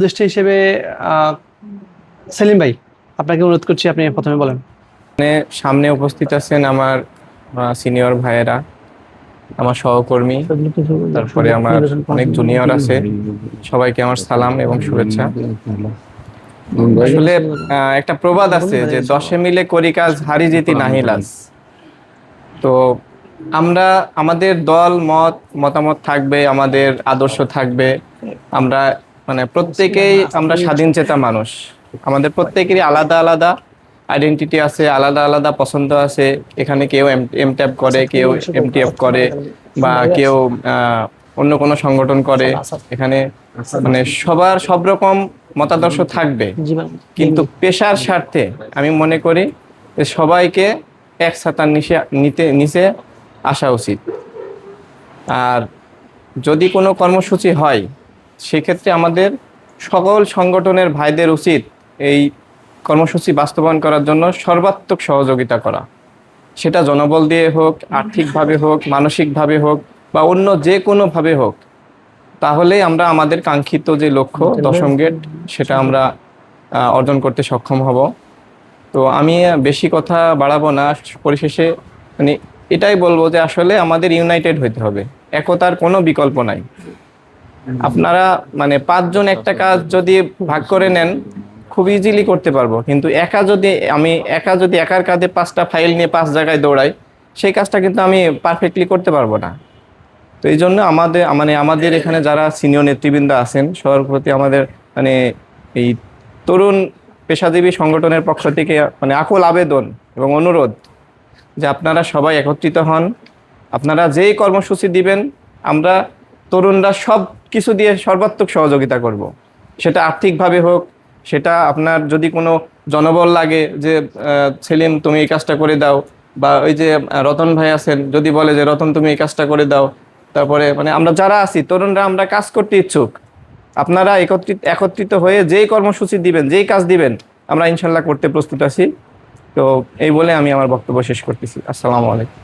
উপদেষ্টা হিসেবে সেলিম ভাই, আপনাকে অনুরোধ করছি, আপনি প্রথমে বলেন। সামনে উপস্থিত আছেন আমার সিনিয়র ভাইয়েরা, আমার সহকর্মী, তারপরে আমার অনেক জুনিয়র আছে। সবাইকে আমার সালাম এবং শুভেচ্ছা। আসলে একটা প্রবাদ আছে যে 10 মিলে করি কাজ, হারি জিতি নাহি লাজ। তো আমরা আমাদের দল মতামত থাকবে, আমাদের আদর্শ থাকবে। আমরা প্রত্যেকেই আমরা স্বাধীনচেতা মানুষ। আমাদের প্রত্যেকেরই আলাদা আলাদা আইডেন্টিটি আছে, আলাদা আলাদা পছন্দ আছে। এখানে কেউ এমট্যাপ করে, কেউ এমটিএফ করে, বা কেউ অন্য কোনো সংগঠন করে। এখানে সবার সব রকম মতাদর্শ থাকবে, কিন্তু পেশার স্বার্থে আমি মনে করি যে সবাইকে এক ছাতার নিচে আসা উচিত। আর যদি কোনো কর্মসূচি হয়, সেক্ষেত্রে আমাদের সকল সংগঠনের ভাইদের উচিত এই কর্মসূচি বাস্তবায়ন করার জন্য সর্বাত্মক সহযোগিতা করা। সেটা জনবল দিয়ে হোক, আর্থিকভাবে হোক, মানসিকভাবে হোক, বা অন্য যে কোনোভাবে হোক। তাহলেই আমরা আমাদের কাঙ্ক্ষিত যে লক্ষ্য 10ম গেট, সেটা আমরা অর্জন করতে সক্ষম হব। তো আমি বেশি কথা বাড়াবো না। পরিশেষে এটাই বলবো যে আসলে আমাদের ইউনাইটেড হইতে হবে, একতার কোনো বিকল্প নাই। আপনারা 5 জন একটা কাজ যদি ভাগ করে নেন, খুব ইজিলি করতে পারবো, কিন্তু একার কাঁধে 5টা ফাইল নিয়ে 5 জায়গায় দৌড়াই, সেই কাজটা কিন্তু আমি পারফেক্টলি করতে পারবো না। তো এই জন্য আমাদের এখানে যারা সিনিয়র নেতৃবৃন্দ আছেন, সবার প্রতি আমাদের এই তরুণ পেশাজীবী সংগঠনের পক্ষ থেকে আকুল আবেদন এবং অনুরোধ যে আপনারা সবাই একত্রিত হন। আপনারা যেই কর্মসূচি দিবেন, আমরা তরুণরা সব কিছু দিয়ে সর্বাত্মক সহযোগিতা করব। সেটা আর্থিকভাবে হোক, সেটা আপনার যদি কোনো জনবল লাগে যে সেলিম তুমি এই কাজটা করে দাও, বা ওই যে রতন ভাই আছেন, যদি বলে যে রতন তুমি এই কাজটা করে দাও। তারপরে আমরা যারা আছি তরুণরা, আমরা কাজ করতে ইচ্ছুক। আপনারা একত্রিত হয়ে যেই কর্মসূচি দিবেন, যেই কাজ দিবেন, আমরা ইনশাল্লাহ করতে প্রস্তুত আছি। তো এই বলে আমি আমার বক্তব্য শেষ করতেছি। আসসালামু আলাইকুম।